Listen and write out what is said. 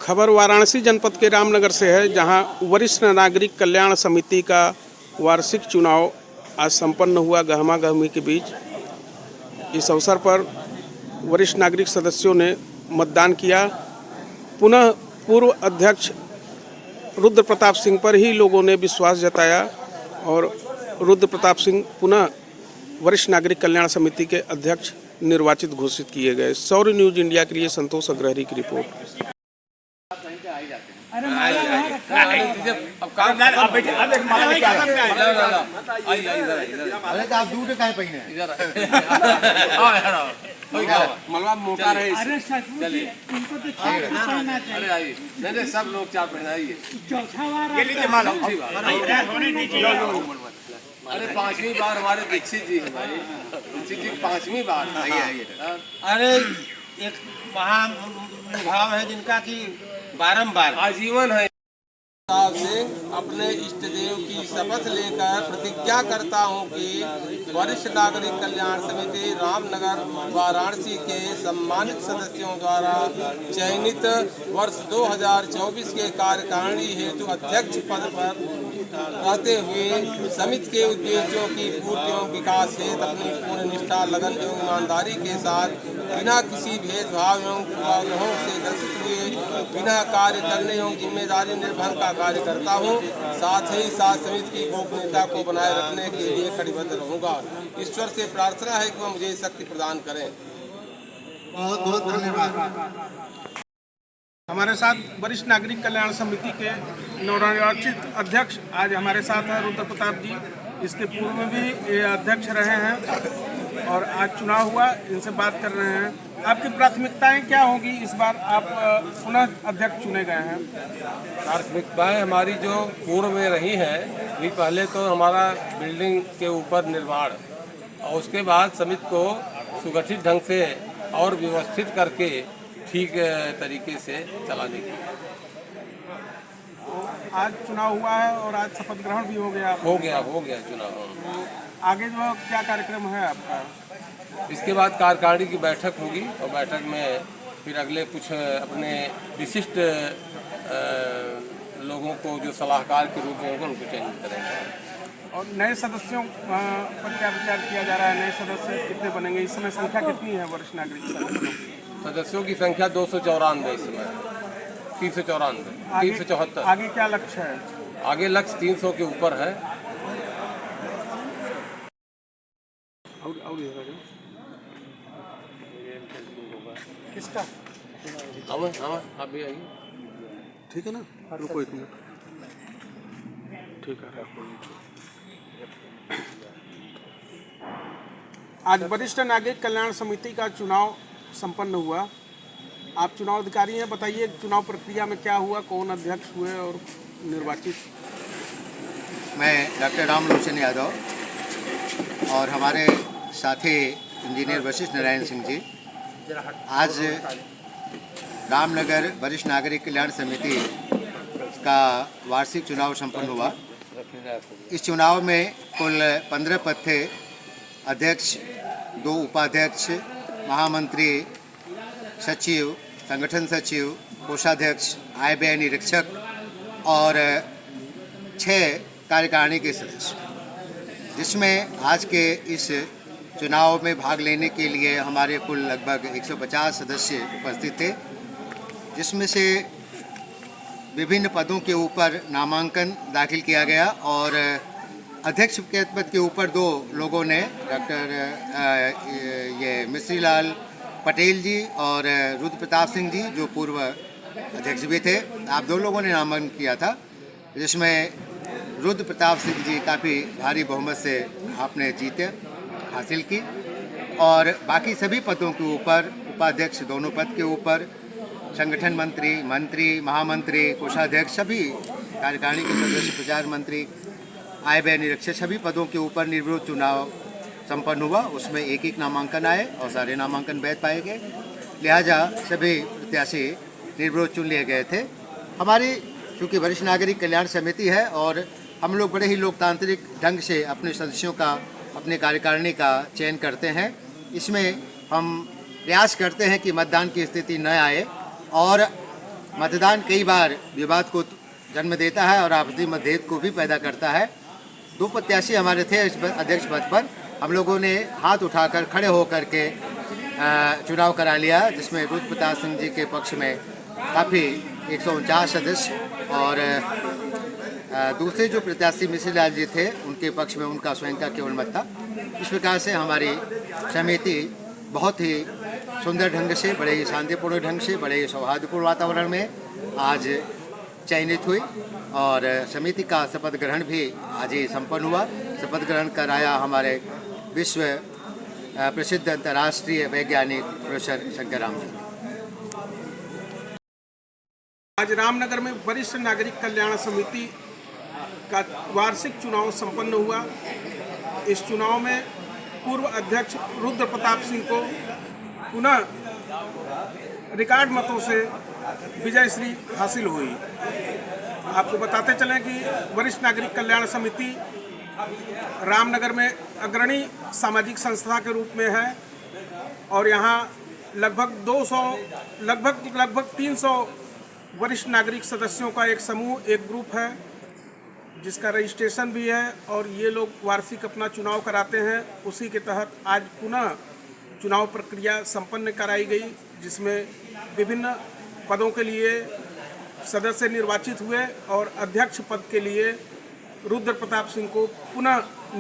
खबर वाराणसी जनपद के रामनगर से है, जहां वरिष्ठ नागरिक कल्याण समिति का वार्षिक चुनाव आज संपन्न हुआ गहमा गहमी के बीच। इस अवसर पर वरिष्ठ नागरिक सदस्यों ने मतदान किया। पुनः पूर्व अध्यक्ष रुद्र प्रताप सिंह पर ही लोगों ने विश्वास जताया और रुद्र प्रताप सिंह पुनः वरिष्ठ नागरिक कल्याण समिति के अध्यक्ष निर्वाचित घोषित किए गए। सौर न्यूज इंडिया के लिए संतोष अग्रहरी की रिपोर्ट। आप दूर कहाँ पे मलबा मोटा रहे। अरे आइए, नहीं सब लोग चार पहना आइए। अरे पांचवी बार हमारे दीक्षित जी है भाई, दीक्षित जी पांचवी बार। आइए। अरे एक महानुभाव है जिनका कि बारंबार आजीवन है। सिंह अपने इष्ट देव की शपथ लेकर प्रतिज्ञा करता हूं कि वरिष्ठ नागरिक कल्याण समिति रामनगर वाराणसी के सम्मानित सदस्यों द्वारा चयनित वर्ष 2024 के कार्यकारिणी हेतु अध्यक्ष पद पर रहते हुए समिति के उद्देश्यों की पूर्ति एवं विकास हेतु अपनी पूर्ण निष्ठा, लगन एवं ईमानदारी के साथ बिना किसी भेदभाव एवं पूर्वाग्रहों से ग्रसित हुए बिना कार्य करने एवं जिम्मेदारी निर्वहन का कार्य करता हूँ। साथ ही साथ समिति की गोपनीयता को बनाए रखने के लिए कटिबद्ध रहूँगा। ईश्वर से प्रार्थना है कि वह मुझे शक्ति प्रदान करें। बहुत बहुत धन्यवाद। हमारे साथ वरिष्ठ नागरिक कल्याण समिति के नवनिर्वाचित अध्यक्ष आज हमारे साथ हैं रुद्र प्रताप जी। इसके पूर्व में भी ये अध्यक्ष रहे हैं और आज चुनाव हुआ, इनसे बात कर रहे हैं। आपकी प्राथमिकताएं क्या होंगी इस बार? आप पुनः अध्यक्ष चुने गए हैं। प्राथमिकताएं हमारी जो पूर्व में रही हैं, भी पहले तो हमारा बिल्डिंग के ऊपर निर्माण और उसके बाद समिति को सुगठित ढंग से और व्यवस्थित करके ठीक तरीके से चलाने की। आज चुनाव हुआ है और आज शपथ ग्रहण भी हो गया चुनाव। आगे जो क्या कार्यक्रम है आपका? इसके बाद कार्यकारिणी की बैठक होगी और बैठक में फिर अगले कुछ अपने विशिष्ट लोगों को जो सलाहकार के रूप में होगा उनको चयनित करेंगे। और नए सदस्यों पर क्या विचार किया जा रहा है? नए सदस्य कितने बनेंगे? इस समय संख्या कितनी है वरिष्ठ नागरिक सदस्यों की संख्या 294 इस समय, 394, 374। आगे क्या लक्ष्य है? आगे लक्ष्य 300 के ऊपर है। किसका? आप भी आइए। ठीक है ना, रुको एक मिनट। ठीक है। आज वरिष्ठ नागरिक कल्याण समिति का चुनाव संपन्न हुआ। आप चुनाव अधिकारी हैं, बताइए चुनाव प्रक्रिया में क्या हुआ, कौन अध्यक्ष हुए और निर्वाचित? मैं डॉक्टर रामलोचन यादव और हमारे साथी इंजीनियर वशिष्ठ नारायण सिंह जी आज रामनगर वरिष्ठ नागरिक कल्याण समिति का वार्षिक चुनाव संपन्न हुआ। इस चुनाव में कुल 15 पद थे। अध्यक्ष, 2 उपाध्यक्ष, महामंत्री, सचिव, संगठन सचिव, कोषाध्यक्ष, आय व्यय निरीक्षक और 6 कार्यकारिणी के सदस्य, जिसमें आज के इस चुनाव में भाग लेने के लिए हमारे कुल लगभग 150 सदस्य उपस्थित थे, जिसमें से विभिन्न पदों के ऊपर नामांकन दाखिल किया गया और अध्यक्ष के पद के ऊपर 2 लोगों ने, डॉक्टर मिश्री लाल पटेल जी और रुद्र प्रताप सिंह जी जो पूर्व अध्यक्ष भी थे, आप 2 लोगों ने नामांकन किया था, जिसमें रुद्र प्रताप सिंह जी काफ़ी भारी बहुमत से आपने जीत हासिल की और बाकी सभी पदों के ऊपर, उपाध्यक्ष दोनों पद के ऊपर, संगठन मंत्री, महामंत्री, कोषाध्यक्ष, सभी कार्यकारिणी के सदस्य, प्रचार मंत्री, आय व्यय निरीक्षक, सभी पदों के ऊपर निर्विरोध चुनाव संपन्न हुआ। उसमें एक नामांकन आए और सारे नामांकन वैध पाए गए, लिहाजा सभी प्रत्याशी निर्विरोध चुन लिए गए थे। हमारी चूँकि वरिष्ठ नागरिक कल्याण समिति है और हम लोग बड़े ही लोकतांत्रिक ढंग से अपने सदस्यों का, अपने कार्यकारिणी का चयन करते हैं। इसमें हम प्रयास करते हैं कि मतदान की स्थिति न आए और मतदान कई बार विवाद को जन्म देता है और आपसी मतभेद को भी पैदा करता है। 2 प्रत्याशी हमारे थे इस अध्यक्ष पद पर। हम लोगों ने हाथ उठाकर खड़े होकर के चुनाव करा लिया, जिसमें रुद्र प्रताप सिंह जी के पक्ष में काफ़ी 149 सदस्य और दूसरे जो प्रत्याशी मिश्र लाल जी थे उनके पक्ष में उनका स्वयं का केवल मत था। इस प्रकार से हमारी समिति बहुत ही सुंदर ढंग से, बड़े ही शांतिपूर्ण ढंग से, बड़े ही सौहार्दपूर्ण वातावरण में आज चयनित हुई और समिति का शपथ ग्रहण भी आज ही संपन्न हुआ। शपथ ग्रहण कराया हमारे विश्व प्रसिद्ध अंतर्राष्ट्रीय वैज्ञानिक प्रोफेसर शंकर राम जी। आज रामनगर में वरिष्ठ नागरिक कल्याण समिति का वार्षिक चुनाव संपन्न हुआ। इस चुनाव में पूर्व अध्यक्ष रुद्र प्रताप सिंह को पुनः रिकॉर्ड मतों से विजय श्री हासिल हुई। आपको बताते चलें कि वरिष्ठ नागरिक कल्याण समिति रामनगर में अग्रणी सामाजिक संस्था के रूप में है और यहाँ लगभग 300 वरिष्ठ नागरिक सदस्यों का एक समूह, एक ग्रुप है जिसका रजिस्ट्रेशन भी है और ये लोग वार्षिक अपना चुनाव कराते हैं। उसी के तहत आज पुनः चुनाव प्रक्रिया संपन्न कराई गई, जिसमें विभिन्न पदों के लिए सदस्य निर्वाचित हुए और अध्यक्ष पद के लिए रुद्र प्रताप सिंह को पुनः